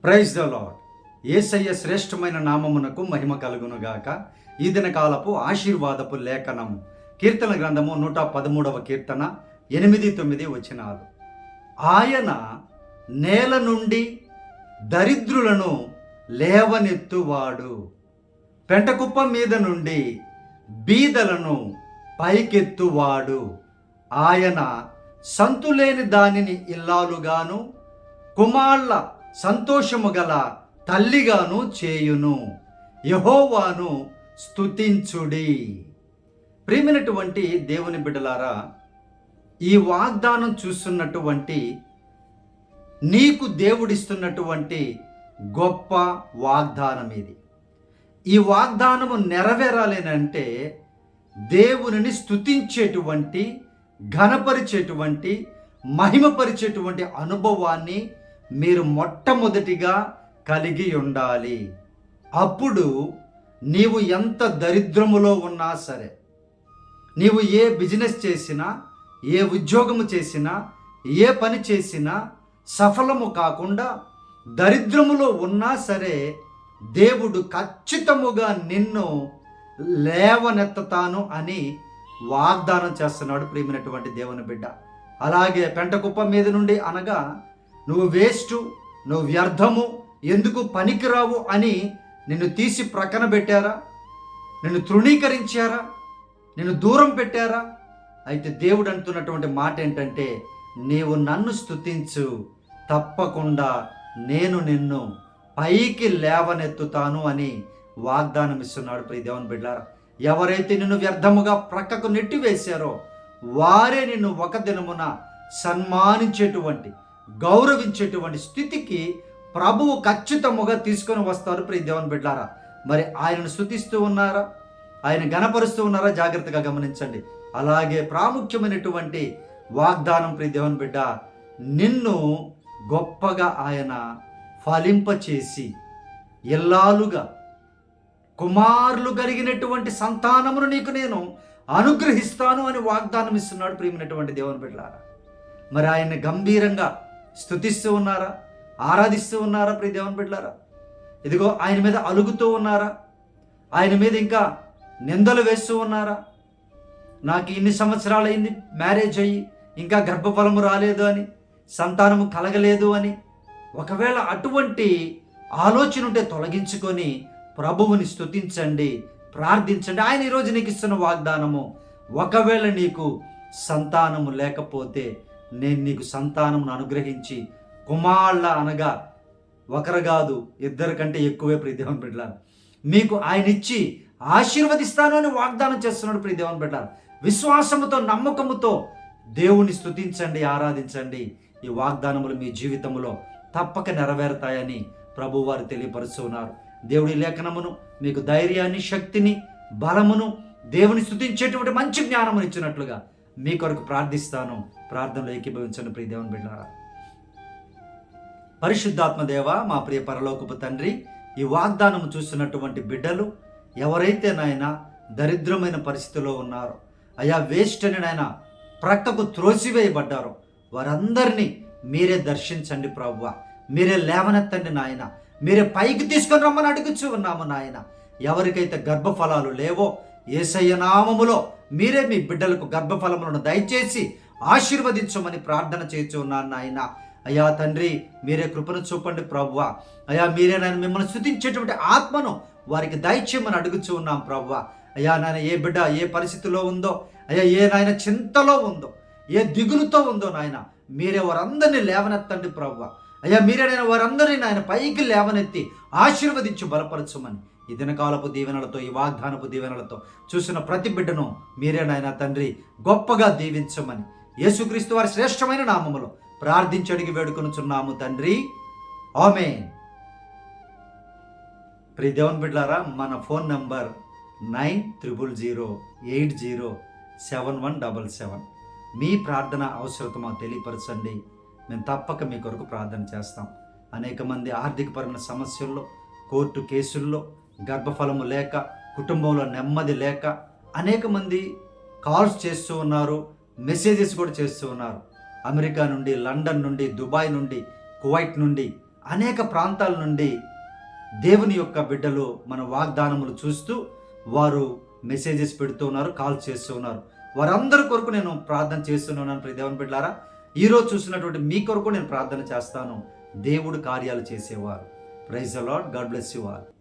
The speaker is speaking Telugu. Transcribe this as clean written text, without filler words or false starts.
Praise the lord. యేసయ్య శ్రేష్టమైన నామమునకు మహిమ కలుగునుగాక. ఈ దినకాలపు ఆశీర్వాదపు లేఖనము కీర్తన గ్రంథము 113వ కీర్తన 8-9 వచనాలు. ఆయన నేల నుండి దరిద్రులను లేవనెత్తువాడు, పెంటకుప్ప మీద నుండి బీదలను పైకెత్తువాడు. ఆయన సంతులేని దానిని ఇల్లాలుగాను, కుమార్ల సంతోషము గల తల్లిగాను చేయును. యెహోవాను స్తుతించుడి. ప్రియమైనటువంటి దేవుని బిడ్డలారా, ఈ వాగ్దానం చూస్తున్నటువంటి నీకు దేవుడిస్తున్నటువంటి గొప్ప వాగ్దానం ఇది. ఈ వాగ్దానము నెరవేరాలేనంటే దేవునిని స్తుతించేటువంటి, ఘనపరిచేటువంటి, మహిమపరిచేటువంటి అనుభవాన్ని మీరు మొట్టమొదటిగా కలిగి ఉండాలి. అప్పుడు నీవు ఎంత దరిద్రములో ఉన్నా సరే, నీవు ఏ బిజినెస్ చేసినా, ఏ ఉద్యోగము చేసినా, ఏ పని చేసినా సఫలము కాకుండా దరిద్రములో ఉన్నా సరే, దేవుడు ఖచ్చితముగా నిన్ను లేవనెత్తుతాను అని వాగ్దానం చేస్తున్నాడు. ప్రియమైనటువంటి దేవుని బిడ్డ, అలాగే పెంటకుప్ప మీద నుండి అనగా నువ్వు వేస్ట్, నువ్వు వ్యర్థము, ఎందుకు పనికిరావు అని నిన్ను తీసి ప్రక్కన పెట్టారా? నిన్ను తృణీకరించారా? నిన్ను దూరం పెట్టారా? అయితే దేవుడు అంటున్నటువంటి మాట ఏంటంటే, నీవు నన్ను స్తుతించు, తప్పకుండా నేను నిన్ను పైకి లేవనెత్తుతాను అని వాగ్దానం ఇస్తున్నాడు. ప్రియ దేవుని బిడ్డలారా, ఎవరైతే నిన్ను వ్యర్థముగా ప్రక్కకు నెట్టివేశారో వారే నిన్ను ఒక దినమున సన్మానించేటువంటి, గౌరవించేటువంటి స్థితికి ప్రభువు ఖచ్చితముగా తీసుకొని వస్తారు. ప్రియ దేవుని బిడ్డలారా, మరి ఆయనను స్తుతిస్తూ ఉన్నారా? ఆయన గణపరుస్తూ ఉన్నారా? జాగ్రత్తగా గమనించండి. అలాగే ప్రాముఖ్యమైనటువంటి వాగ్దానం, ప్రియ దేవుని బిడ్డ, నిన్ను గొప్పగా ఆయన ఫలింపచేసి ఇల్లాలుగా కుమారులు కలిగినటువంటి సంతానమును నీకు నేను అనుగ్రహిస్తాను అని వాగ్దానం ఇస్తున్నాడు. ప్రియమైనటువంటి దేవుని బిడ్డలారా, మరి ఆయన్ని గంభీరంగా స్తుతిస్తూ ఉన్నారా? ఆరాధిస్తూ ఉన్నారా? ప్రియ దేవుని బిడ్డలారా, ఇదిగో ఆయన మీద అలుగుతూ ఉన్నారా? ఆయన మీద ఇంకా నిందలు వేస్తూ ఉన్నారా? నాకు ఇన్ని సంవత్సరాలు అయింది మ్యారేజ్ అయ్యి, ఇంకా గర్భఫలము రాలేదు అని, సంతానము కలగలేదు అని. ఒకవేళ అటువంటి ఆలోచన ఉంటే తొలగించుకొని ప్రభువుని స్తుతించండి, ప్రార్థించండి. ఆయన ఈరోజు నీకు ఇస్తున్న వాగ్దానము, ఒకవేళ నీకు సంతానము లేకపోతే నేను నీకు సంతానమును అనుగ్రహించి కుమారుల అనగా ఒకరు కాదు, ఇద్దరు కంటే ఎక్కువే ప్రియ దేవుని బిడ్డలారా మీకు ఆయన ఇచ్చి ఆశీర్వదిస్తాను అని వాగ్దానం చేస్తున్నాడు. ప్రియ దేవుని బిడ్డలారా, విశ్వాసముతో, నమ్మకముతో దేవుని స్తుతించండి, ఆరాధించండి. ఈ వాగ్దానములు మీ జీవితంలో తప్పక నెరవేరుతాయని ప్రభు వారు తెలియపరుస్తున్నారు. దేవుడి లేఖనమును మీకు ధైర్యాన్ని, శక్తిని, బలమును, దేవుని స్తుతించేటువంటి మంచి జ్ఞానమును ఇచ్చినట్లుగా మీ కొరకు ప్రార్థిస్తాను. ప్రార్థనలో ఏకీభవించండి. ప్రియ దేవుని బిడ్డలారా, పరిశుద్ధాత్మ దేవ, మా ప్రియ పరలోకపు తండ్రి, ఈ వాగ్దానము చూస్తున్నటువంటి బిడ్డలు ఎవరైతే నాయన దరిద్రమైన పరిస్థితిలో ఉన్నారో, అయా వేస్ట్ అని నాయన ప్రక్కకు త్రోసివేయబడ్డారో వారందరినీ మీరే దర్శించండి ప్రభువా. మీరే లేవనెత్తండి నాయన, మీరే పైకి తీసుకొని రమ్మని అడుగుచూ ఉన్నాము నాయన. ఎవరికైతే గర్భఫలాలు లేవో యేసయ్య నామములో మీరే మీ బిడ్డలకు గర్భఫలములను దయచేసి ఆశీర్వదించమని ప్రార్థన చేస్తూ ఉన్నాను నాయన. అయ్యా తండ్రి, మీరే కృపను చూపండి ప్రభువా. అయ్యా మీరే నాయన మిమ్మల్ని స్తుతించేటువంటి ఆత్మను వారికి దయచేయమని అడుగుచూ ఉన్నాం ప్రభువా. అయ్యా నాయన, ఏ బిడ్డ ఏ పరిస్థితిలో ఉందో, అయ్యా ఏ నాయన చింతలో ఉందో, ఏ దిగులుతో ఉందో నాయన, మీరే వారందరినీ లేవనెత్తండి ప్రభువా. అయ్యా మీరే నాయన వారందరినీ నాయన పైకి లేవనెత్తి ఆశీర్వదించి బలపరచమని ఈ దినకాలపు దీవెనలతో, ఈ వాగ్దానపు దీవెనలతో చూసిన ప్రతి బిడ్డను మీరే నాయన తండ్రి గొప్పగా దీవించమని యేసుక్రీస్తు వారి శ్రేష్టమైన నామములో ప్రార్థించి అడిగి వేడుకొనుచున్నాము తండ్రి, ఆమేన్. ప్రియ దేవుని బిడ్డలారా, మన ఫోన్ నంబర్ 9000807177. మీ ప్రార్థన అవసరత మాకు తెలియపరచండి. మేము తప్పక మీ కొరకు ప్రార్థన చేస్తాం. అనేక మంది ఆర్థికపరమైన సమస్యల్లో, కోర్టు కేసుల్లో, గర్భఫలము లేక, కుటుంబంలో నెమ్మది లేక అనేక మంది కాల్స్ చేస్తూ ఉన్నారు, మెసేజెస్ కూడా చేస్తూ ఉన్నారు. అమెరికా నుండి, లండన్ నుండి, దుబాయ్ నుండి, కువైట్ నుండి అనేక ప్రాంతాల నుండి దేవుని యొక్క బిడ్డలు మన వాగ్దానములు చూస్తూ వారు మెసేజెస్ పెడుతూ ఉన్నారు, కాల్ చేస్తూ ఉన్నారు. వారందరి కొరకు నేను ప్రార్థన చేస్తున్నాను. ప్రియ దేవుని బిడ్డలారా, ఈరోజు చూసినటువంటి మీ కొరకు నేను ప్రార్థన చేస్తాను. దేవుడు కార్యాలు చేసేవారు. Praise the Lord. God bless you all.